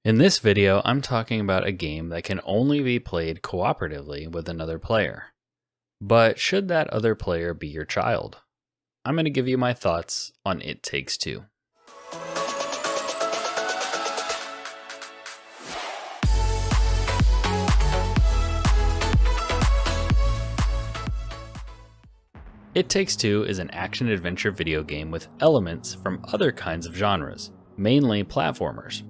In this video, I'm talking about a game that can only be played cooperatively with another player. But should that other player be your child? I'm going to give you my thoughts on It Takes Two. It Takes Two is an action-adventure video game with elements from other kinds of genres, mainly platformers.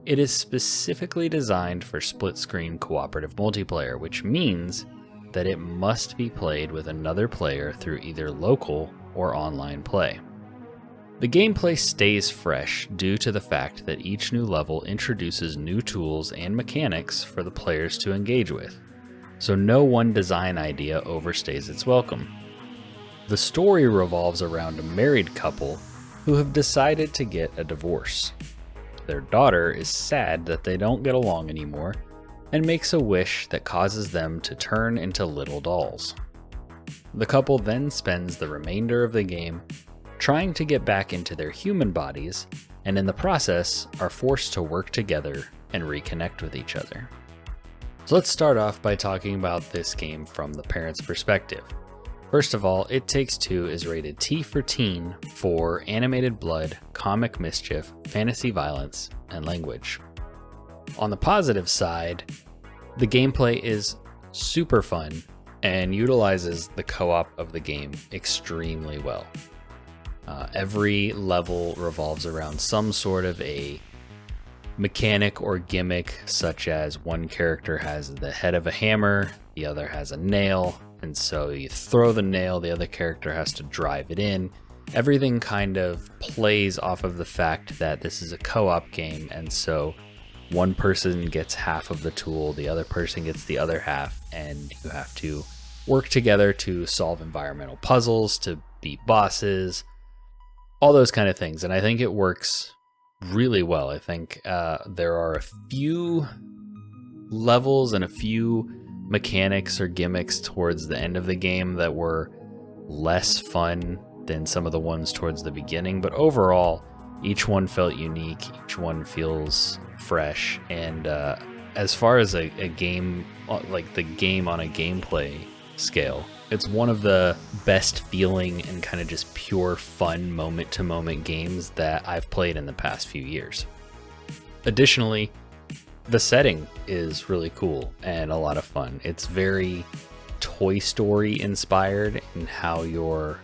It is specifically designed for split-screen cooperative multiplayer, which means that it must be played with another player through either local or online play. The gameplay stays fresh due to the fact that each new level introduces new tools and mechanics for the players to engage with, so no one design idea overstays its welcome. The story revolves around a married couple who have decided to get a divorce. Their daughter is sad that they don't get along anymore and makes a wish that causes them to turn into little dolls. The couple then spends the remainder of the game trying to get back into their human bodies, and in the process are forced to work together and reconnect with each other. So let's start off by talking about this game from the parent's perspective. First of all, It Takes Two is rated T for teen for animated blood, comic mischief, fantasy violence, and language. On the positive side, the gameplay is super fun and utilizes the co-op of the game extremely well. Every level revolves around some sort of a mechanic or gimmick, such as one character has the head of a hammer, the other has a nail, and so you throw the nail, the other character has to drive it in. Everything kind of plays off of the fact that this is a co-op game, and so one person gets half of the tool, the other person gets the other half, and you have to work together to solve environmental puzzles, to beat bosses, all those kind of things. And I think it works really well. I think there are a few levels and a few mechanics or gimmicks towards the end of the game that were less fun than some of the ones towards the beginning, but overall each one felt unique, each one feels fresh, and as far as a game, like the game on a gameplay scale, it's one of the best feeling and kind of just pure fun moment to moment games that I've played in the past few years. Additionally, the setting is really cool and a lot of fun. It's very Toy Story inspired in how you're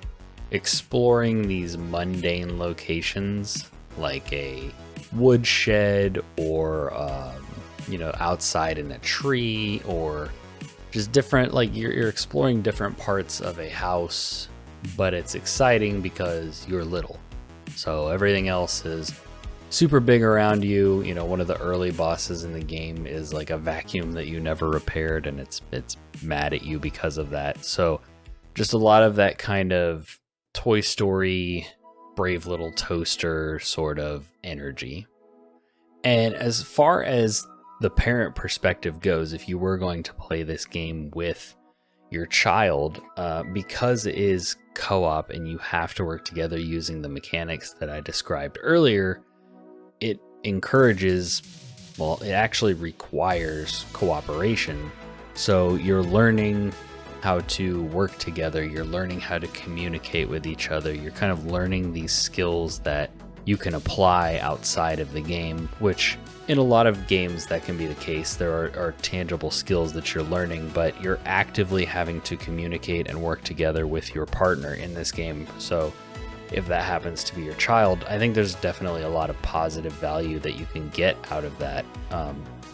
exploring these mundane locations, like a woodshed or outside in a tree, or just different, like you're exploring different parts of a house, but it's exciting because you're little. So everything else is super big around you. You know, one of the early bosses in the game is like a vacuum that you never repaired, and it's mad at you because of that. So just a lot of that kind of Toy Story, brave little toaster sort of energy. And as far as the parent perspective goes, if you were going to play this game with your child, because it is co-op and you have to work together using the mechanics that I described earlier, it encourages, well, it actually requires cooperation. So you're learning how to work together, you're learning how to communicate with each other, you're kind of learning these skills that you can apply outside of the game, which in a lot of games that can be the case. There are tangible skills that you're learning, but you're actively having to communicate and work together with your partner in this game. So if that happens to be your child, I think there's definitely a lot of positive value that you can get out of that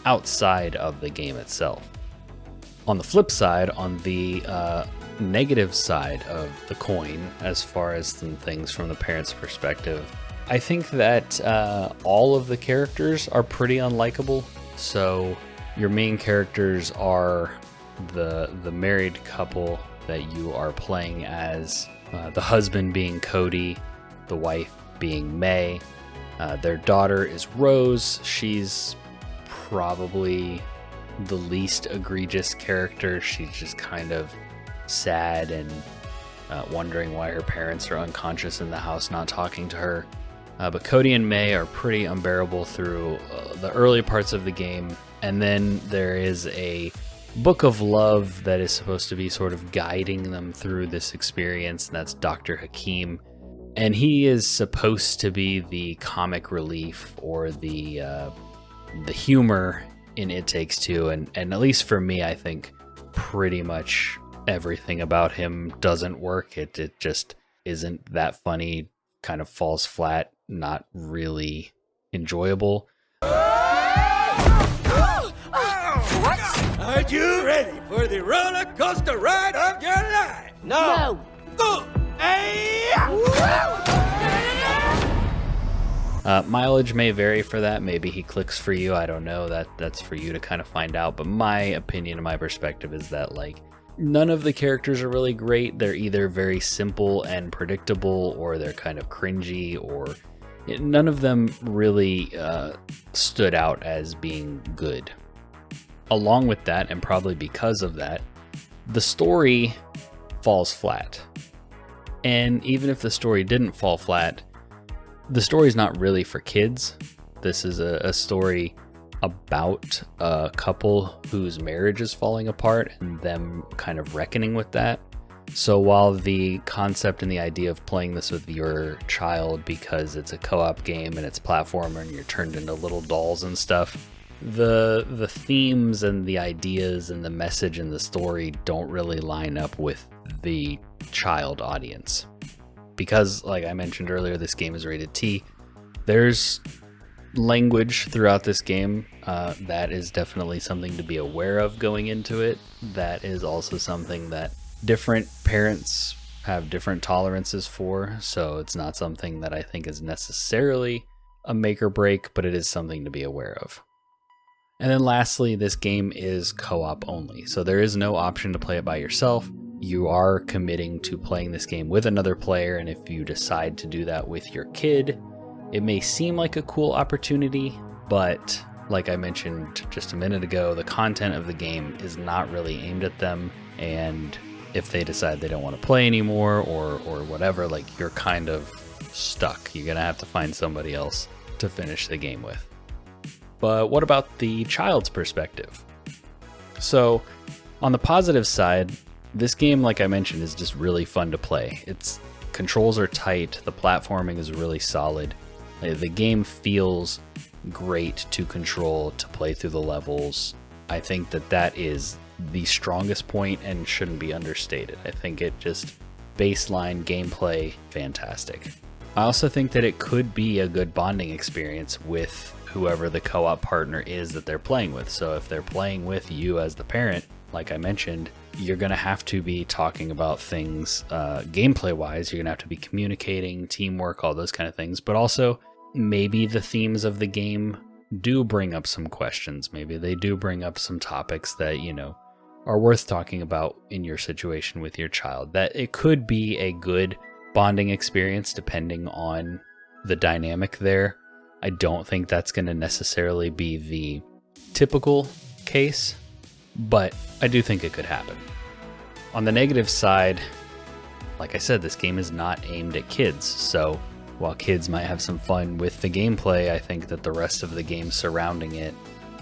outside of the game itself. On the flip side, on the negative side of the coin, as far as some things from the parent's perspective, I think that all of the characters are pretty unlikable. So your main characters are the married couple that you are playing as, the husband being Cody, the wife being May. Their daughter is Rose. She's probably the least egregious character. She's just kind of sad and wondering why her parents are unconscious in the house, not talking to her. But Cody and May are pretty unbearable through the early parts of the game. And then there is a book of love that is supposed to be sort of guiding them through this experience. And that's Dr. Hakim. And he is supposed to be the comic relief or the humor in It Takes Two. And at least for me, I think pretty much everything about him doesn't work. It just isn't that funny, kind of falls flat, not really enjoyable. Are you ready for the roller coaster ride of your life? No. Mileage may vary for that. Maybe he clicks for you. I don't know. That's for you to kind of find out. But my opinion and my perspective is that, like, none of the characters are really great. They're either very simple and predictable, or they're kind of cringy, or none of them really stood out as being good. Along with that, and probably because of that, the story falls flat. And even if the story didn't fall flat, the story's not really for kids. This is a story about a couple whose marriage is falling apart and them kind of reckoning with that. So while the concept and the idea of playing this with your child, because it's a co-op game and it's platformer and you're turned into little dolls and stuff, the themes and the ideas and the message and the story don't really line up with the child audience. Because, like I mentioned earlier, this game is rated T. There's language throughout this game that is definitely something to be aware of going into it. That is also something that different parents have different tolerances for, so it's not something that I think is necessarily a make or break, but it is something to be aware of. And then lastly, this game is co-op only, so there is no option to play it by yourself. You are committing to playing this game with another player, and if you decide to do that with your kid, it may seem like a cool opportunity, but like I mentioned just a minute ago, the content of the game is not really aimed at them, and if they decide they don't want to play anymore or whatever, like, you're kind of stuck. You're gonna have to find somebody else to finish the game with. But what about the child's perspective? So on the positive side, this game, like I mentioned, is just really fun to play. Its controls are tight, the platforming is really solid. The game feels great to control, to play through the levels. I think that is the strongest point and shouldn't be understated. I think it just, baseline gameplay, fantastic. I also think that it could be a good bonding experience with whoever the co-op partner is that they're playing with. So if they're playing with you as the parent, like I mentioned, you're going to have to be talking about things gameplay wise. You're going to have to be communicating, teamwork, all those kind of things. But also, maybe the themes of the game do bring up some questions. Maybe they do bring up some topics that, you know, are worth talking about in your situation with your child. That it could be a good bonding experience depending on the dynamic there. I don't think that's going to necessarily be the typical case, but I do think it could happen. On the negative side, like I said, this game is not aimed at kids, so while kids might have some fun with the gameplay, I think that the rest of the game surrounding it,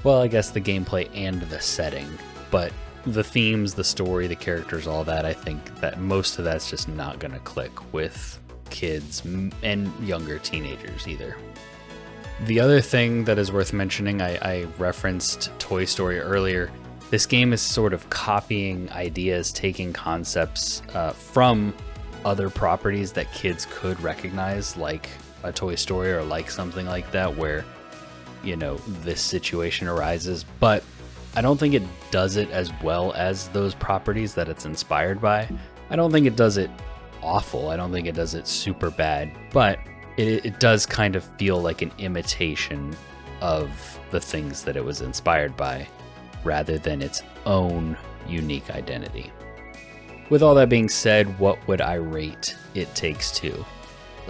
well, I guess the gameplay and the setting, but the themes, the story, the characters, all that, I think that most of that's just not going to click with kids and younger teenagers either. The other thing that is worth mentioning, I referenced Toy Story earlier. This game is sort of copying ideas, taking concepts from other properties that kids could recognize, like a Toy Story or like something like that, where, you know, this situation arises. But I don't think it does it as well as those properties that it's inspired by. I don't think it does it awful. I don't think it does it super bad, but it does kind of feel like an imitation of the things that it was inspired by, rather than its own unique identity. With all that being said, what would I rate It Takes Two?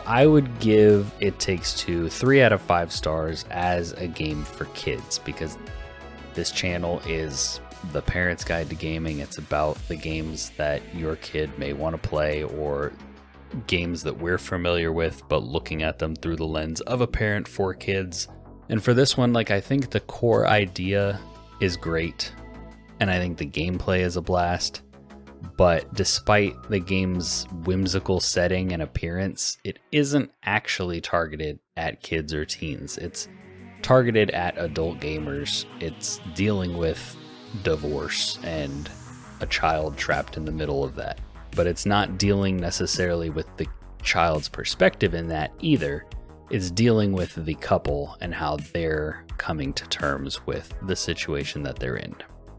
I would give It Takes Two 3 out of 5 stars as a game for kids, because this channel is the parent's guide to gaming. It's about the games that your kid may want to play, or games that we're familiar with, but looking at them through the lens of a parent for kids. And for this one, like, I think the core idea is great, and I think the gameplay is a blast. But despite the game's whimsical setting and appearance, it isn't actually targeted at kids or teens. It's targeted at adult gamers. It's dealing with divorce and a child trapped in the middle of that. But it's not dealing necessarily with the child's perspective in that either. It's dealing with the couple and how they're coming to terms with the situation that they're in.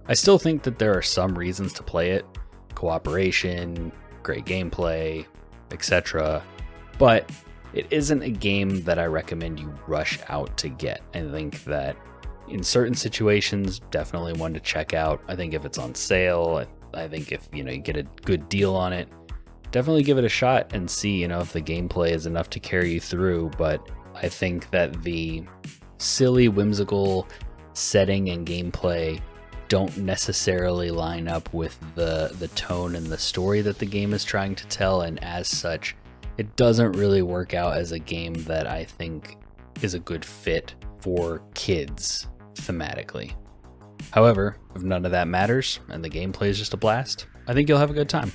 I still think that there are some reasons to play it. Cooperation, great gameplay, etc. But it isn't a game that I recommend you rush out to get. I think that in certain situations, definitely one to check out. I think if it's on sale, I think if you get a good deal on it, definitely give it a shot and see if the gameplay is enough to carry you through. But I think that the silly, whimsical setting and gameplay don't necessarily line up with the tone and the story that the game is trying to tell, and as such, it doesn't really work out as a game that I think is a good fit for kids thematically. However, if none of that matters and the gameplay is just a blast, I think you'll have a good time.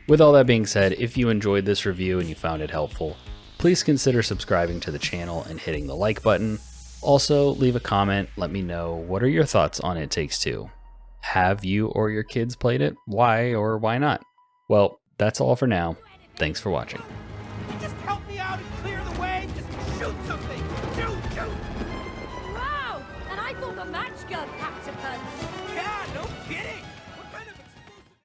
With all that being said, if you enjoyed this review and you found it helpful, please consider subscribing to the channel and hitting the like button. Also, leave a comment, let me know what are your thoughts on It Takes Two. Have you or your kids played it? Why or why not? Well, that's all for now. Thanks for watching.